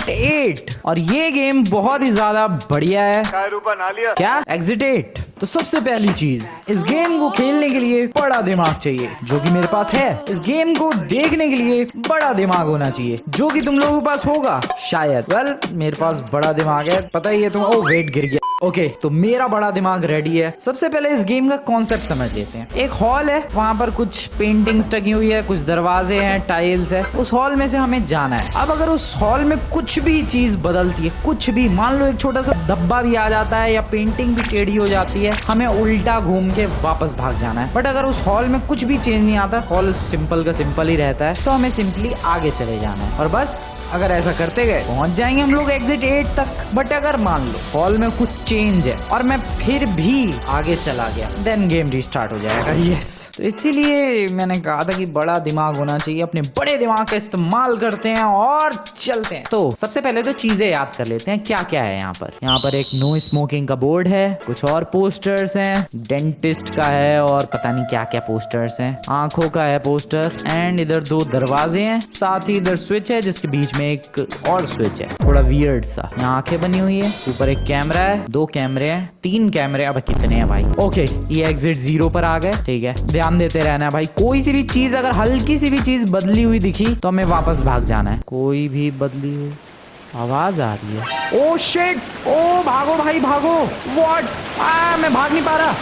Exit 8 और ये game बहुत ही ज्यादा बढ़िया है। क्या एग्जिट 8? तो सबसे पहली चीज, इस गेम को खेलने के लिए बड़ा दिमाग चाहिए, जो कि मेरे पास है। इस गेम को देखने के लिए बड़ा दिमाग होना चाहिए, जो कि तुम लोगों के पास होगा शायद। वेल, मेरे पास बड़ा दिमाग है, पता ही है तुम। ओ वेट, गिर गया। ओके, तो मेरा बड़ा दिमाग रेडी है। सबसे पहले इस गेम का कॉन्सेप्ट समझ लेते हैं। एक हॉल है, वहाँ पर कुछ पेंटिंग्स टकी हुई है, कुछ दरवाजे हैं, टाइल्स है। उस हॉल में से हमें जाना है। अब अगर उस हॉल में कुछ भी चीज बदलती है, कुछ भी, मान लो एक छोटा सा धब्बा भी आ जाता है या पेंटिंग भी टेढ़ी हो जाती है, हमें उल्टा घूम के वापस भाग जाना है। बट अगर उस हॉल में कुछ भी चेंज नहीं आता, हॉल सिंपल का सिंपल ही रहता है, तो हमें सिंपली आगे चले जाना है। और बस अगर ऐसा करते गए पहुंच जाएंगे हम लोग एग्जिट 8 तक। बट अगर मान लो हॉल में कुछ चेंज है और मैं फिर भी आगे चला गया, देन गेम रिस्टार्ट हो जाएगा। यस, तो इसीलिए मैंने कहा था कि बड़ा दिमाग होना चाहिए। अपने बड़े दिमाग का इस्तेमाल करते हैं और चलते हैं। तो सबसे पहले तो चीजें याद कर लेते हैं क्या क्या है यहाँ पर। यहाँ पर एक नो स्मोकिंग का बोर्ड है, कुछ और पोस्टर्स हैं, डेंटिस्ट का है और पता नहीं क्या क्या पोस्टर्स हैं, आंखों का है पोस्टर, एंड इधर 2 दरवाजे हैं, साथ ही इधर स्विच है जिसके बीच में एक और स्विच है, थोड़ा वियर्ड सा। यहाँ आंखें बनी हुई है, ऊपर एक कैमरा है, 2 कैमरे हैं, 3 कैमरे। अब कितने हैं भाई? ओके, ये एग्जिट 0 पर आ गए। ठीक है, ध्यान देते रहना है भाई। कोई सी भी चीज, अगर हल्की सी भी चीज बदली हुई दिखी तो हमें वापस भाग जाना है। कोई भी बदली हुई आवाज आ रही है। ओ शिट, ओ भागो भाई भागो। व्हाट? मैं भाग नहीं पा रहा,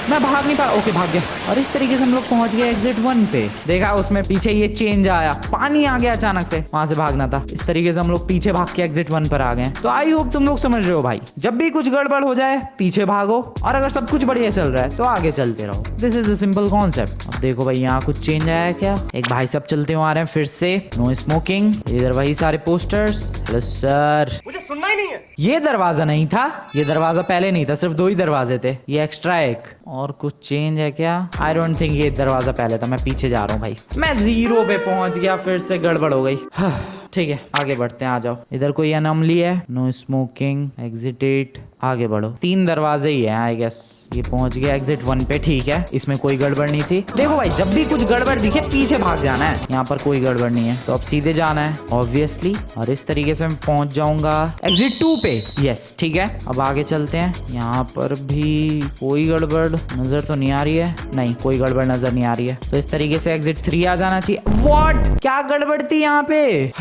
मैं भाग नहीं पा रहा। ओके, भाग गया। और इस तरीके से हम लोग पहुंच गए एग्जिट 1 पे। देखा उसमें पीछे ये चेंज आया, पानी आ गया अचानक से, वहां से भागना था। इस तरीके से हम लोग पीछे भाग के एग्जिट 1 पर आ गए। तो आई होप तुम लोग समझ रहे हो भाई। जब भी कुछ गड़बड़ हो जाए पीछे भागो, और अगर सब कुछ बढ़िया चल रहा है तो आगे चलते रहो। This is the simple concept. अब देखो भाई, यहाँ कुछ चेंज आया है क्या? एक भाई सब चलते हुए आ रहे हैं फिर से, नो स्मोकिंग। इधर वही सारे पोस्टर्स। हेलो सर, मुझे सुनना ही नहीं है। ये दरवाजा नहीं था, ये दरवाजा पहले नहीं था, सिर्फ 2 ही दरवाजे थे, ये एक्स्ट्रा एक। और कुछ चेंज है क्या? आई डोंट थिंक ये दरवाजा पहले था। मैं पीछे जा रहा हूँ भाई, मैं 0 पे पहुंच गया, फिर से गड़बड़ हो गई। ठीक है, आगे बढ़ते हैं, आ जाओ। इधर कोई अनोमली है, नो स्मोकिंग, एग्जिट 8, आगे बढ़ो। 3 दरवाजे ही है आई गेस। ये पहुंच गया एग्जिट 1 पे। ठीक है, इसमें कोई गड़बड़ नहीं थी। देखो भाई, जब भी कुछ गड़बड़ दिखे पीछे भाग जाना है। यहाँ पर कोई गड़बड़ नहीं है, तो अब सीधे जाना है ऑब्वियसली, और इस तरीके से मैं पहुंच जाऊंगा एग्जिट 2 पे। यस, ठीक है, अब आगे चलते हैं। यहाँ पर भी कोई गड़बड़ नजर तो नहीं आ रही है। नहीं, कोई गड़बड़ नजर नहीं आ रही है, तो इस तरीके से एग्जिट 3 आ जाना चाहिए। व्हाट? क्या गड़बड़ थी यहाँ पे?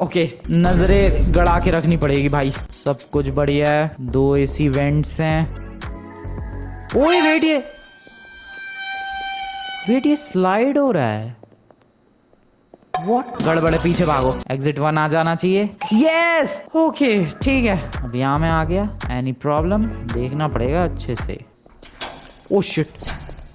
ओके, नजरें गड़ा के रखनी पड़ेगी भाई। सब कुछ बढ़िया है, 2 एसी वेंट्स हैं। ओए वेट, ये स्लाइड हो रहा है। व्हाट? गड़बड़ है, पीछे भागो। एग्जिट 1 आ जाना चाहिए। यस, ओके, ठीक है। अब यहाँ मैं आ गया। Any problem? देखना पड़ेगा अच्छे से। ओ शिट,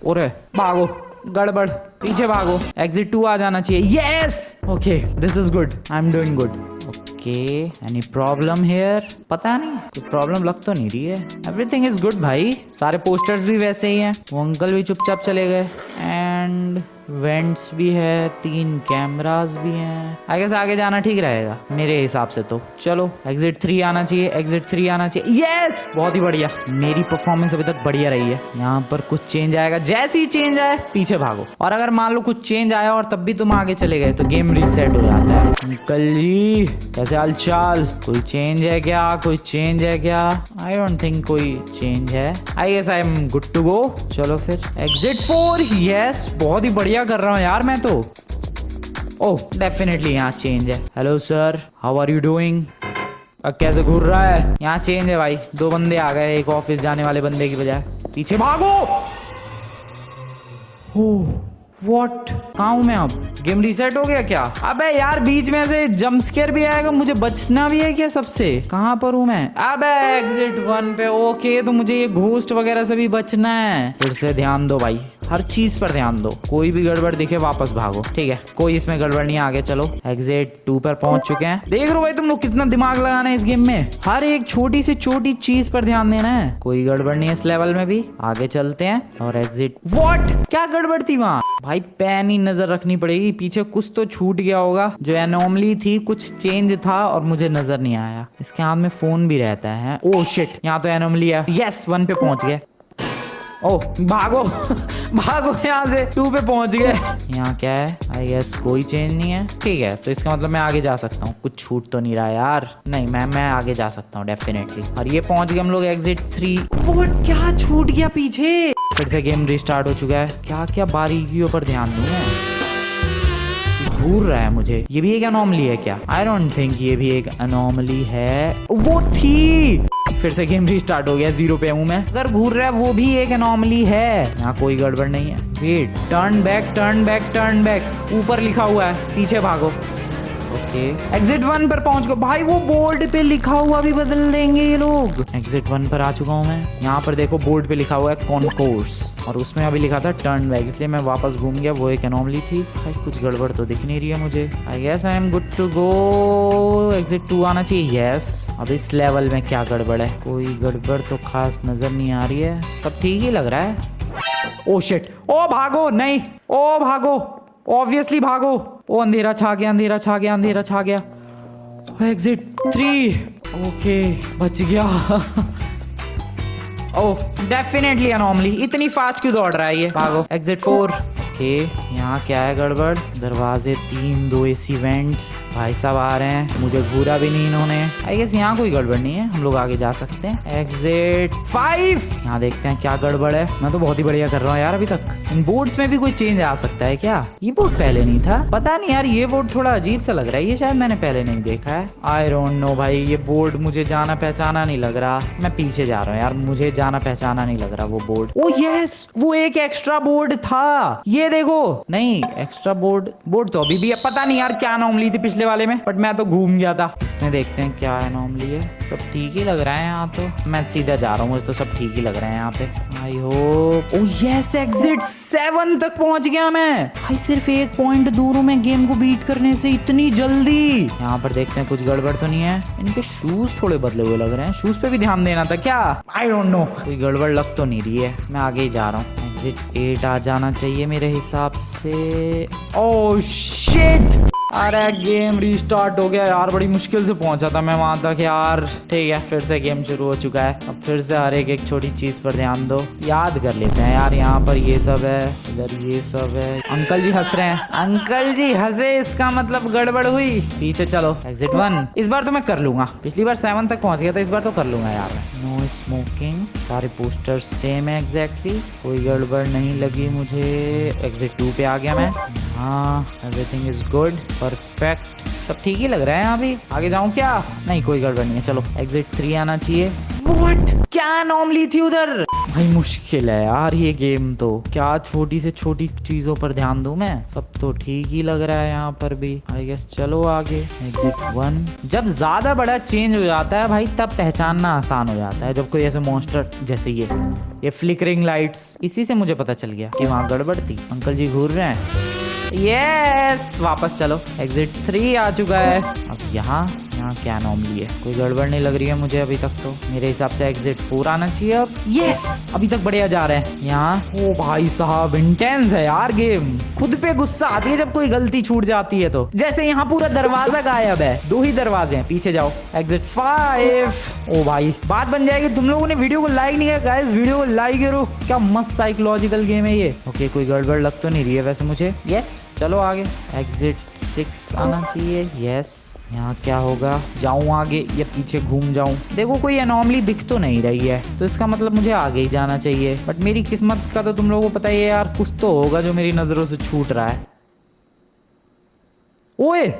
ओरे भागो, गड़बड़, पीछे भागो। एग्जिट 2 आ जाना चाहिए। Yes, okay, this is good, I am doing good. Okay, any problem here? पता नहीं, कोई प्रॉब्लम लग तो नहीं रही है। एवरीथिंग इज गुड भाई। सारे पोस्टर्स भी वैसे ही हैं, वो अंकल भी चुपचाप चले गए, एंड वेंट्स भी है, 3 कैमरास भी हैं। आई गेस आगे जाना ठीक रहेगा मेरे हिसाब से। तो चलो, एग्जिट 3 आना चाहिए, एग्जिट 3 आना चाहिए। यस, बहुत ही बढ़िया। मेरी परफॉर्मेंस अभी तक बढ़िया रही है। यहाँ पर कुछ चेंज आएगा, जैसे ही चेंज आए पीछे भागो। और अगर मान लो कुछ चेंज आया और तब भी तुम आगे चले गए तो गेम रीसेट हो जाता है। अंकल जी, कैसे हालचाल? कोई चेंज है क्या? कोई चेंज है क्या? आई डोंट थिंक कोई चेंज है। I guess I am good to go. चलो फिर एग्जिट 4। यस, बहुत ही बढ़िया कर रहा हूँ यार मैं तो। ओह, डेफिनेटली यहाँ चेंज है। Hello sir, how are you doing? कैसे घूर रहा है? यहाँ चेंज है भाई, 2 बंदे आ गए, एक ऑफिस जाने वाले बंदे की बजाय। पीछे भागो। व्हाट? कहाँ हूँ मैं अब? गेम रीसेट हो गया क्या? अबे यार, बीच में से जंप स्केयर भी आएगा, मुझे बचना भी है क्या सबसे? कहाँ पर हूँ मैं? अबे एग्जिट 1 पे। ओके, तो मुझे ये घोस्ट वगैरह से भी बचना है। फिर से ध्यान दो भाई, हर चीज पर ध्यान दो। कोई भी गड़बड़ दिखे वापस भागो। ठीक है, कोई इसमें गड़बड़ नहीं, आगे चलो। एग्जिट 2 पर पहुंच चुके हैं। देख रहे हो भाई तुम लोग कितना दिमाग लगाना है इस गेम में। हर एक छोटी से छोटी चीज पर ध्यान देना है। कोई गड़बड़ नहीं है इस लेवल में भी। आगे चलते हैं और एग्जिट। व्हाट? क्या गड़बड़ थी वहां? भाई पैन ही नजर रखनी पड़ेगी, पीछे कुछ तो छूट गया होगा। जो एनोमली थी, कुछ चेंज था और मुझे नजर नहीं आया। इसके हाथ में फोन भी रहता है। ओह शिट, यहाँ तो एनोमली है। यस, 1 पे पहुंच गए। ओह भागो। भागो यहाँ से, 2 पे पहुंच गए। यहाँ क्या है? आई गेस कोई चेंज नहीं है। ठीक है, तो इसका मतलब मैं आगे जा सकता हूँ। कुछ छूट तो नहीं रहा यार। नहीं, मैं आगे जा सकता हूँ डेफिनेटली। और ये पहुंच गए हम लोग एग्जिट 3। व्हाट, क्या छूट गया पीछे? फिर से गेम रिस्टार्ट हो चुका है। क्या क्या बारीकियों पर ध्यान दूं मैं? घूर रहा है मुझे। ये भी एक अनोमली है क्या? आई डोंट थिंक ये भी एक अनोमली है। वो थी। फिर से गेम रिस्टार्ट हो गया। 0 पे हूँ मैं। अगर घूर रहा है वो भी एक अनोमली है। यहाँ कोई गड़बड़ नहीं है। Wait, turn back, turn back, turn back. ऊपर लिखा हुआ है, पीछे भागो। ओके, एग्जिट 1 पर पहुंच गए। भाई वो बोर्ड पे लिखा हुआ भी बदल देंगे ये लोग। एग्जिट 1 पर आ चुका हूँ मैं। यहाँ पर देखो बोर्ड पे लिखा हुआ है कॉन्कोर्स, और उसमें अभी लिखा था टर्न बैक, इसलिए मैं वापस घूम गया। वो एक एनोमली थी। भाई कुछ गड़बड़ तो दिख नहीं रही है मुझे। I guess I am good to go. Exit 2 आना चाहिए। यस। अब इस लेवल में क्या गड़बड़ है? कोई गड़बड़ तो खास नजर नहीं आ रही है। सब ठीक ही लग रहा है। ओ शिट, ओ भागो। नहीं, ओ भागो, ऑब्वियसली भागो। ओ अंधेरा छा गया, अंधेरा छा गया, अंधेरा छा गया। एग्जिट 3। ओके, बच गया। ओह, डेफिनेटली अनोमली। इतनी फास्ट क्यों दौड़ रहा है ये? भागो। एग्जिट 4। ओके, यहाँ क्या है गड़बड़? दरवाजे 3, 2 एसी वेंट्स। भाई साहब आ रहे हैं, मुझे घूरा भी नहीं इन्होंने। आई गेस यहाँ कोई गड़बड़ नहीं है, हम लोग आगे जा सकते हैं। एग्जिट 5। यहाँ देखते हैं क्या गड़बड़ है। मैं तो बहुत ही बढ़िया कर रहा हूँ यार अभी तक। इन बोर्ड्स में भी कोई चेंज आ सकता है क्या? ये बोर्ड पहले नहीं था। पता नहीं यार, ये बोर्ड थोड़ा अजीब सा लग रहा है। ये शायद मैंने पहले नहीं देखा है। आई डोंट नो भाई, ये बोर्ड मुझे जाना पहचाना नहीं लग रहा। मैं पीछे जा रहा हूँ यार, मुझे जाना पहचाना नहीं लग रहा वो बोर्ड। ओ यस, वो एक एक्स्ट्रा बोर्ड था। ये देखो, नहीं एक्स्ट्रा बोर्ड तो अभी भी है। पता नहीं यार क्या अनोमली थी पिछले वाले में, बट मैं तो घूम गया था। इसमें देखते हैं क्या अनोमली है। सब ठीक ही लग रहा है यहाँ तो। मैं सीधा जा रहा हूँ, मुझे तो सब ठीक ही लग रहा है यहाँ पे। I hope. O yes, exit 7 तक पहुंच गया मैं। भाई सिर्फ 1 पॉइंट दूर हूँ मैं गेम को बीट करने से। इतनी जल्दी। यहाँ पर देखते हैं कुछ गड़बड़ तो नहीं है। इनके शूज थोड़े बदले हुए लग रहे हैं। शूज पे भी ध्यान देना था क्या? I don't know. कोई गड़बड़ लग तो नहीं रही है। मैं आगे ही जा रहा हूँ। एग्जिट 8 आ जाना चाहिए मेरे हिसाब से। ओह शिट, अरे गेम रिस्टार्ट हो गया यार। बड़ी मुश्किल से पहुंचा था मैं वहां तक यार। ठीक है, फिर से गेम शुरू हो चुका है। अब फिर से हर एक छोटी चीज पर ध्यान दो। याद कर लेते हैं यार। यहाँ पर ये सब है, इधर ये सब है। अंकल जी हंस रहे हैं। अंकल जी हंसे, इसका मतलब गड़बड़ हुई। पीछे चलो। एग्जिट 1। इस बार तो मैं कर लूंगा। पिछली बार 7 तक पहुंच गया था, इस बार तो कर लूंगा यार। No smoking. सारे पोस्टर सेम है एग्जैक्टली। कोई गड़बड़ नहीं लगी मुझे। एग्जिट 2 पे आ गया मैं। हाँ, एवरीथिंग इज गुड, परफेक्ट। सब ठीक ही लग रहा है। अभी आगे जाऊं क्या? नहीं, कोई गड़बड़ नहीं है। चलो, एग्जिट 3 आना चाहिए। व्हाट, क्या अनोमली थी उधर? भाई मुश्किल है यार ये गेम तो। क्या छोटी से छोटी चीजों पर ध्यान दूं मैं? सब तो ठीक ही लग रहा है यहाँ पर भी। आई गेस चलो आगे। एग्जिट 1। जब ज्यादा बड़ा चेंज हो जाता है भाई, तब पहचानना आसान हो जाता है। जब कोई ऐसे मॉन्स्टर जैसे ये फ्लिकरिंग लाइट्स, इसी से मुझे पता चल गया कि वहाँ गड़बड़ थी। अंकल जी घूर रहे हैं। यस, वापस चलो। एग्जिट 3 आ चुका है। अब यहाँ क्या अनोमली है? कोई गड़बड़ नहीं लग रही है मुझे अभी तक तो। मेरे हिसाब से एग्जिट 4 आना चाहिए अब। यस, अभी तक बढ़िया जा रहे हैं यहाँ। ओ भाई साहब, इंटेंस है यार गेम। खुद पे गुस्सा आती है जब कोई गलती छूट जाती है तो। जैसे यहाँ पूरा दरवाजा गायब है। 2 ही दरवाजे हैं। पीछे जाओ। एग्जिट 5। ओ भाई, बात बन जाएगी। तुम लोगों ने वीडियो को लाइक नहीं किया गाइस, वीडियो को लाइक करो। क्या मस्त साइकोलॉजिकल गेम है ये। ओके, कोई गड़बड़ लग तो नहीं रही है वैसे मुझे। यस, चलो आगे। एग्जिट 6 आना चाहिए। यस, यहाँ क्या होगा? जाऊं आगे या पीछे घूम जाऊं? देखो कोई एनोमली दिख तो नहीं रही है, तो इसका मतलब मुझे आगे ही जाना चाहिए। बट मेरी किस्मत का तो तुम लोगों को पता ही है यार। कुछ तो होगा जो मेरी नजरों से छूट रहा है। ओए,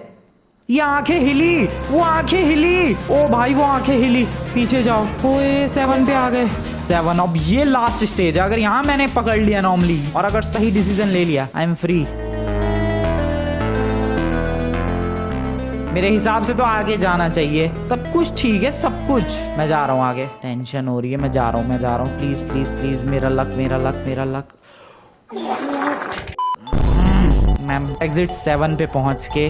ये आंखें हिली। वो आंखें हिली। ओ भाई, वो आंखें हिली। पीछे जाओ। ओए 7 पे आ गए। 7। अब ये लास्ट स्टेज है। अगर यहाँ मैंने पकड़ लिया एनोमली और अगर सही डिसीजन ले लिया, आई एम फ्री। मेरे हिसाब से तो आगे जाना चाहिए। सब कुछ ठीक है, सब कुछ। मैं जा रहा हूँ आगे। टेंशन हो रही है। मैं जा रहा हूँ। प्लीज प्लीज प्लीज, मेरा लक, मेरा लक, मेरा लक। मैं एग्जिट 7 पे पहुंच के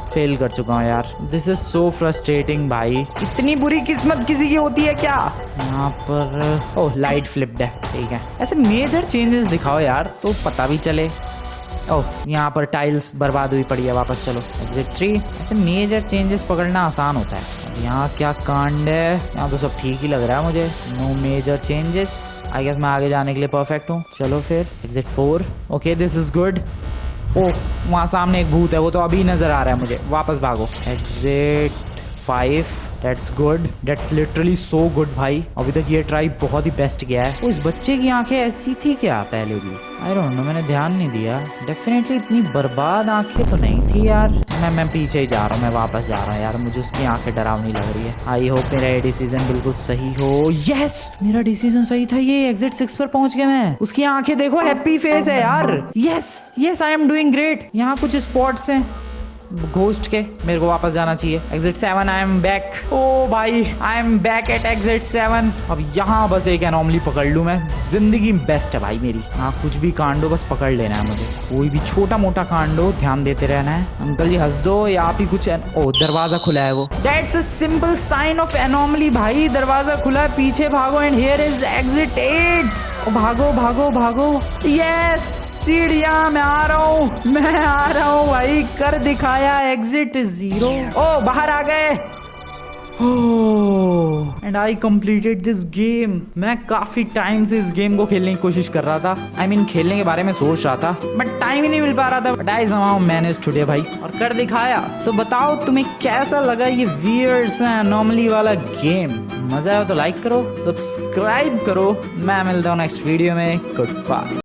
फेल कर चुका हूँ यार। दिस इज सो फ्रस्ट्रेटिंग भाई। इतनी बुरी किस्मत किसी की होती है क्या? यहाँ पर ओह, लाइट फ्लिप्ड है। ठीक है, ऐसे मेजर चेंजेस दिखाओ यार तो पता भी चले। ओह, यहाँ पर टाइल्स बर्बाद हुई पड़ी है। वापस चलो। एग्जिट 3। ऐसे मेजर चेंजेस पकड़ना आसान होता है। अब यहाँ क्या कांड है? यहाँ तो सब ठीक ही लग रहा है मुझे। No major changes. I guess मैं आगे जाने के लिए परफेक्ट हूँ। चलो फिर exit 4। Okay this is good. Oh वहाँ सामने एक भूत है, वो तो अभी नजर आ रहा है मुझे। वापस भागो। Exit 5। That's good. That's literally so good भाई। अभी तक ये ट्राई बहुत ही बेस्ट गया है। उस बच्चे की आंखें ऐसी थी क्या पहले भी? I don't know, मैंने ध्यान नहीं दिया। डेफिनेटली इतनी बर्बाद आंखें तो नहीं थी यार। मैं पीछे ही जा रहा हूँ, मैं वापस जा रहा हूँ यार। मुझे उसकी आंखें डरावनी लग रही है। आई होप मेरा ये डिसीजन बिल्कुल सही हो। यस मेरा डिसीजन सही था। ये एग्जिट 6 पर पहुंच गया मैं। उसकी आंखें देखो, हैप्पी फेस है यार। Yes yes I am doing great. यहाँ कुछ स्पॉट्स हैं घोस्ट के, मेरे को वापस जाना चाहिए। Exit 7 I am back. ओ भाई I am back at exit 7। अब यहाँ बस एक एनॉमली पकड़ लूँ मैं, जिंदगी बेस्ट है भाई मेरी। हाँ कुछ भी कांडो बस पकड़ लेना है मुझे, कोई भी छोटा मोटा कांडो ध्यान देते रहना है। अंकल जी हंस दो या आप ही कुछ ओ दरवाजा खुला है वो। That's a simple sign of anomaly भाई। दरवाजा खुला है, पीछे भागो एंड हियर इज एग्जिट 8। भागो भागो भागो। यस सीढ़ियां, मैं आ रहा हूँ भाई। कर दिखाया एग्जिट 0। ओ बाहर आ गए। And I completed this game. मैं काफी टाइम से इस गेम को खेलने की कोशिश कर रहा था। I mean, खेलने के बारे में सोच रहा था बट टाइम ही नहीं मिल पा रहा था। बट आई समाउ मैनेज टुडे भाई, और कर दिखाया। तो बताओ तुम्हें कैसा लगा ये वियर्ड सा एनॉमली वाला गेम? मजा आया तो लाइक करो, सब्सक्राइब करो। मैं मिलता हूँ नेक्स्ट वीडियो में। Good bye.